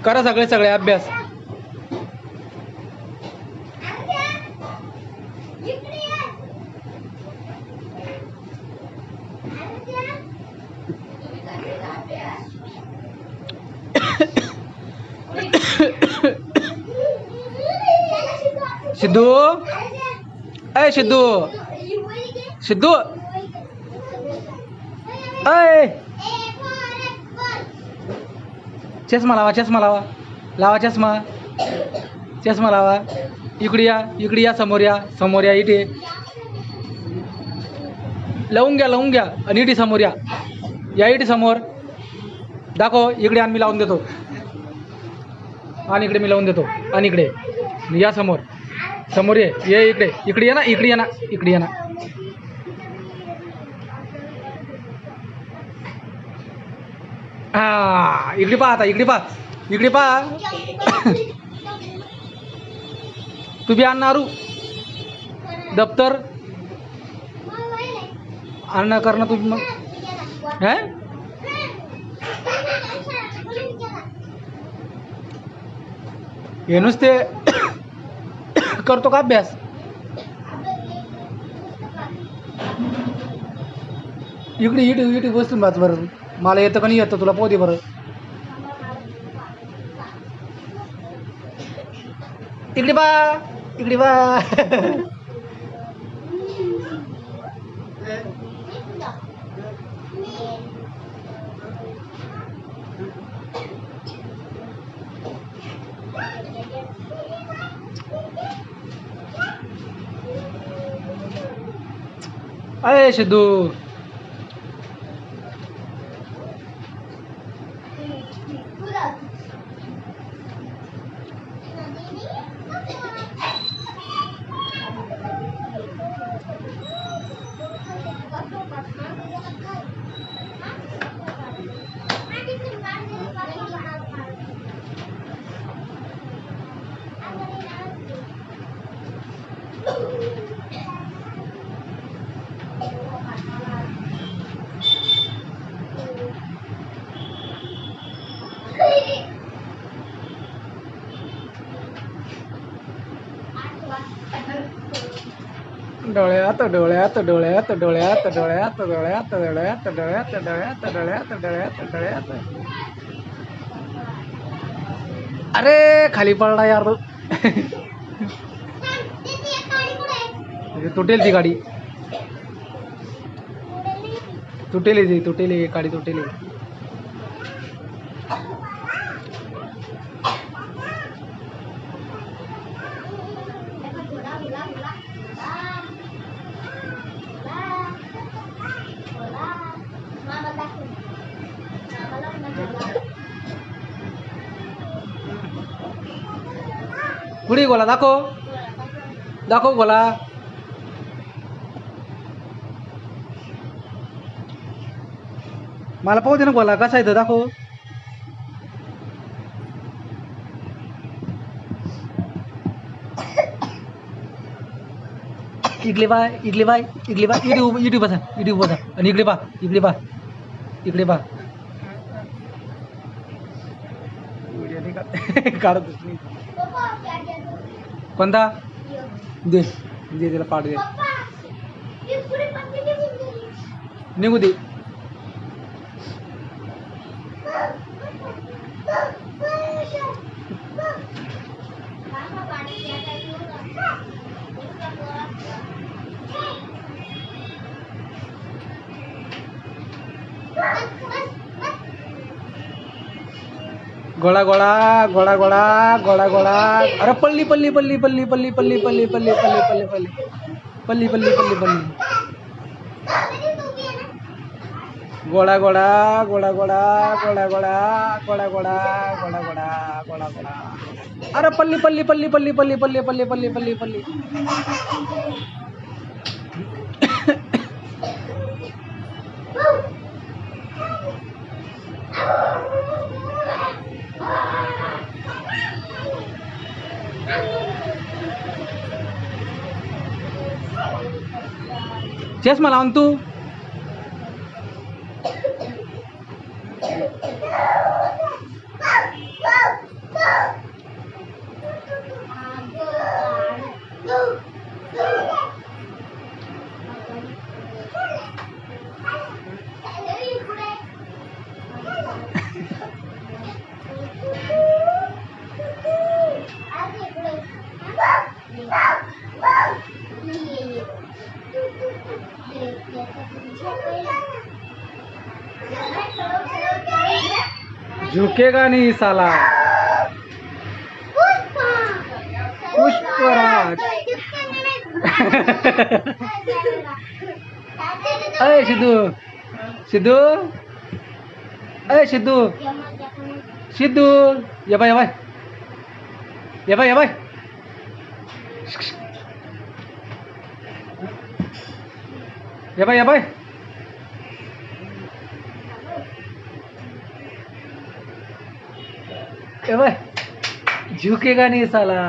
करा सगळे सगळे अभ्यास. सिद्धू, अय सिद्धू, सिद्धू, अय चष्मा लावा, चष्मा लावा, लावा चष्मा, चष्मा लावा. इकडे या, इकडे या, समोर या, समोर या. इथे लावून घ्या, लावून घ्या. आणि इथे समोर या, या इथे समोर दाखव. इकडे आणि मी लावून देतो. आणि इकडे मी लावून देतो. आणि इकडे या, समोर समोर ये इकडे, इकडे ये ना, इकडे ये ना, इकडे ये ना. हा इकडे पहा आता, इकडे पहा, इकडे पहा. तू बी आणणारू दप्तर आणणं करणं तुम्ही मग हे हे नुसते करतो का अभ्यास. इकडे इथे इथे बसून वाच बरं. मला येतं का नाही येतं तुला पाहू दे बरं. इकडे बा, इकडे बा. अरे सिद्धू, डोळ्यात डोळ्यात डोळ्यात डोळ्यात डोळ्यात डोळ्यात डोळ्यात डोळ्यात डोळ्यात डोळ्यात डोळ्यात डोळ्यात. अरे खाली पडला यार. तुटेल ती गाडी, तुटेल ती, तुटेल गाडी, तुटेल. कुठे गोला दाखव, दाखव गोला. मला पाहू दे ना गोला कसा आहे तर दाखव. इकडे बा, इकडे बा, इकडे बा. इथे बसा, इथे बसा. आणि इकडे बा, इकडे बा, इकडे बा. काढत कोणता दे, दे त्याला पाठ दे. निघू दे. गोळा गोळा गोळा गोळा गोळा गोळा. अरे पल्ली पल्ली पल्ली पल्ली पल्ली पल्ली पल्ली पल्ली पल्ली पल्ली पल्ली पल्ली पल्ली पल्ली पल्ली. गोळा गोळा गोळा गोळा गोळा गोळा गोळा गोळा गोळा गोळा गोळा गोळा. अरे पल्ली पल्ली पल्ली पल्ली पल्ली पल्ली पल्ली पल्ली पल्ली पल्ली. चष्मा लावून तू. झुकेगा नहीं साला. पुष्पराज. अय सिद्धू. सिद्धू. अय सिद्धू. सिद्धू. ये बाय ये बाय. ये बाय ये बाय. ये बाय ये बाय. ये बाय. झुकेगा नहीं साला.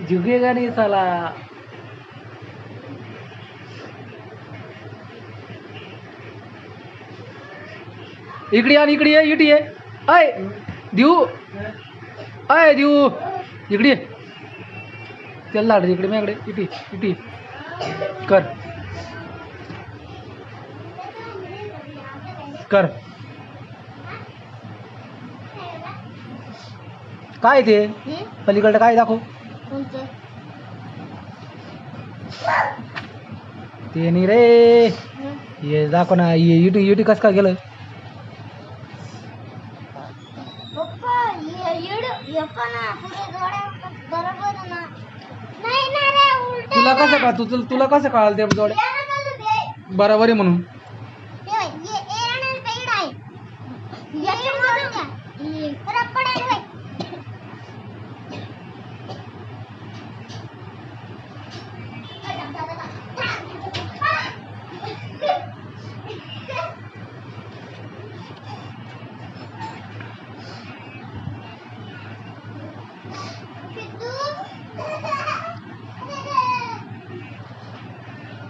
झुकेगा नहीं साला. इकडे आणि इकडे ये. इटी ये. अय देऊ. अय देऊ. इकडे ये. त्याला लाड इकडे माझ्याकडे. इटी इटी कर कर. काय ते पलीकडे काय दाखव. ते नाही रे. ये दाखव ना. ये युटी युटी कस काय गेलं. तुला कसं का तुला कसं कळाल ते जोड्या बरोबर आहे म्हणून.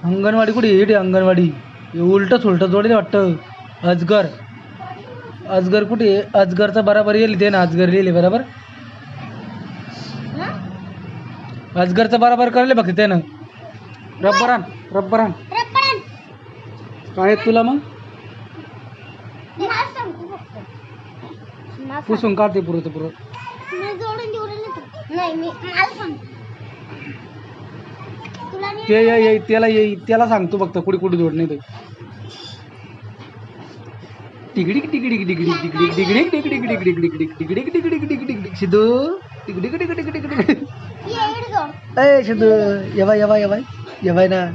अंगणवाडी कुठे येते. अंगणवाडी हे उलट सुलट जोडले वाटतं. अजगर. अजगर कुठे. अजगरचा बराबर येईल ते ना. अजगर लिहिले बरोबर. अजगरचा बराबर करले बघ त्यानं. रब्बरान रब्बरान काय तुला मग पुसून काढते पुरं पुरं. ते त्याला सांगतो फक्त कुठे कुठे जोड नाही. टिकडी टिकडी टिकडी टिकडी टिकडी टिकडी टिकडी टिकडी टिकडी टिकडी टिकडी टिकडी. सिद्धू. टिकडी टिकडी टिकडी टिकडी. अय सिद्धू. येवाय येवाय येवाय येवाय ना.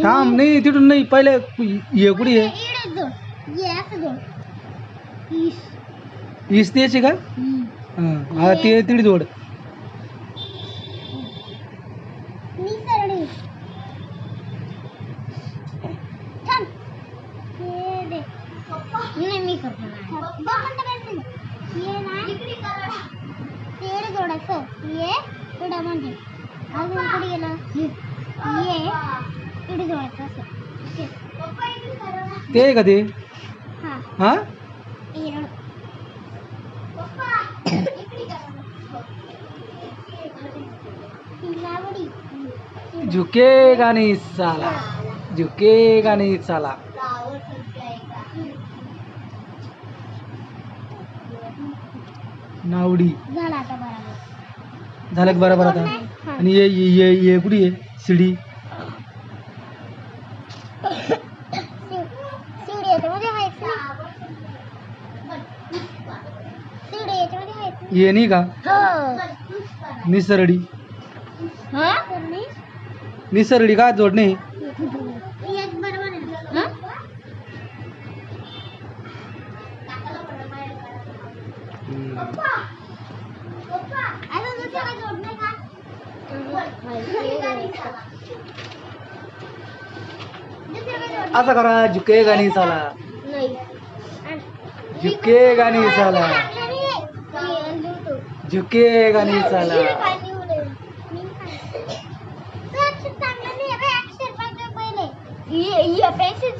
थांब नाही तिथून नाही. पहिले ये कुठे आहे. ईस द्यायची का. हा ते तिडी जोड. ते आहे का ते. हा झुकेगा नहीं साला. झुकेगा नहीं साला. नावडी झालं का बरोबर आता. आणि ये ये ये कुठे आहे. शिडी. ये नाही का. निसरडी. निसरडी काय जोडणे. असं करा. झुकेगा नहीं साला. झुकेगा नहीं साला. झुकेगा नहीं साला. या पेन्सिल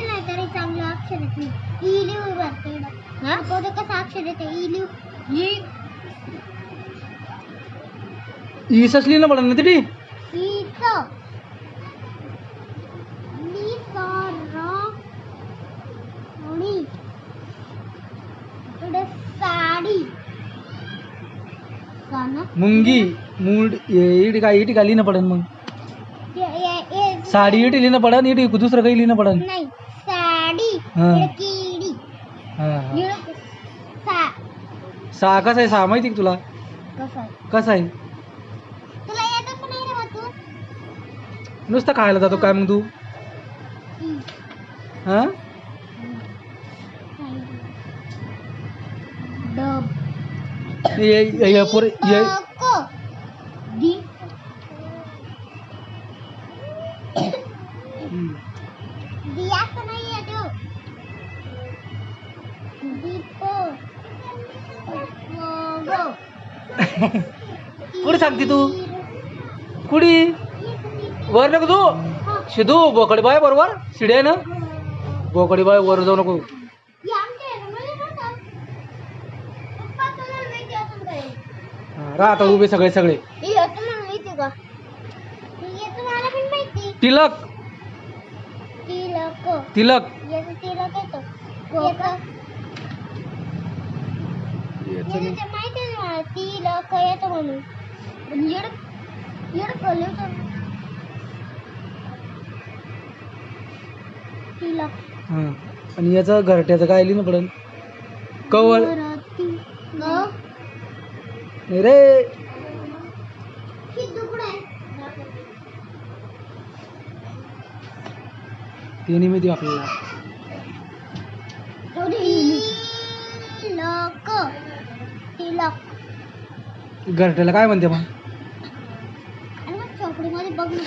नाही तरी चांगलं अक्षर येते. ई लिहू बरं कसं अक्षर येते. ई लिहू. ई ससली ना पडलं ना तिथे. साडी. मुंगी मूड इटी काय लिहिणं पडन मग साडी इटी लिहिणं पडन इटी दुसरं काही लिहिणं पडन नाही साडी हा. इकडे किडी हां इकडे सा सहा कसा आहे सहा माहिती का तुला कसं कसा आहे तुला येतं पण नाही रे मग तू नुसतं खायला जातो काय मग तू हां डब पोर नको दी दियाचं नाही आहे तो दीपो गो कुठे सांगते तू कुडी वर नको तू शिदू बोकडी बाय बरोबर शिडी आहे ना बोकडी बाय वर जाऊ नको राहा आता उभे सगळे सगळे तिलक तिलक हां आणि याचं घरट्याचं काय लिहिणं पडेल कवळ नाही रे ते नाही माहिती आपल्याला घरट्याला काय म्हणते मग चौकडीमध्ये बघ ना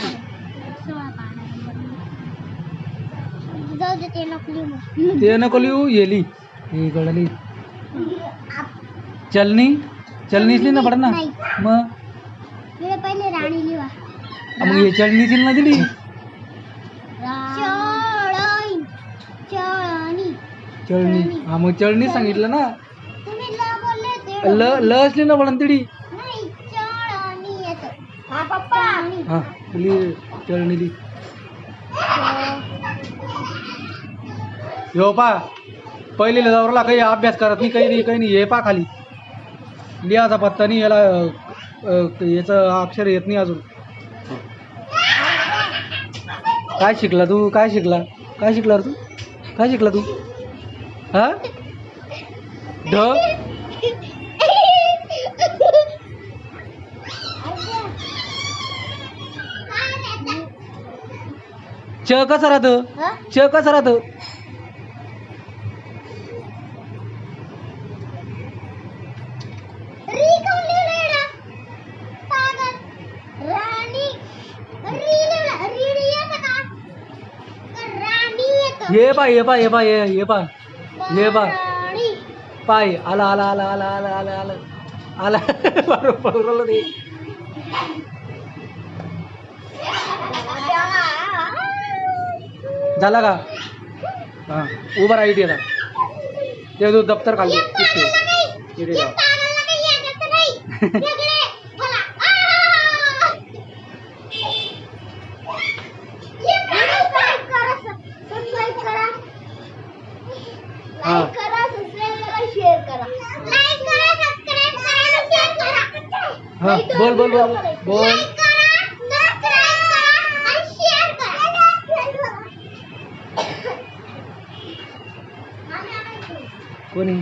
जाऊ दे ते नको लिहू मग. ते नको लिहू येली हे गळली चलनी चलनीच लिहिणं पडेल ना नाही. मग इकडे पहिले राणी लिहा मग हे चलनीची ना दिली चळणी चळणी चळणी हा मग चळणी सांगितलं ना तुम्ही ल बोलले ते लस लिहिणं पडेल तिडी नाही चळणी येतं हा पप्पा हा लिहि चळणी लिहि हो पा पहिले जावरला काही अभ्यास करत नाही काही नाही हे पा खाली लिहाचा पत्ता नाही याला याचं अक्षर येत नाही अजून काय शिकला तू काय शिकला रे तू काय शिकला तू हा ढ च कसं राहतं च कसं राहतं ये पाय ये पाय ये पाय ये पाय ये पाय पाय आला आला आला आला आला आला आला आला बरोबर ते झाला का हां उभा राहा इथे आता ते तू दप्तर खाली इथे जा. हां हां बोल बोल बोल बोल कोणी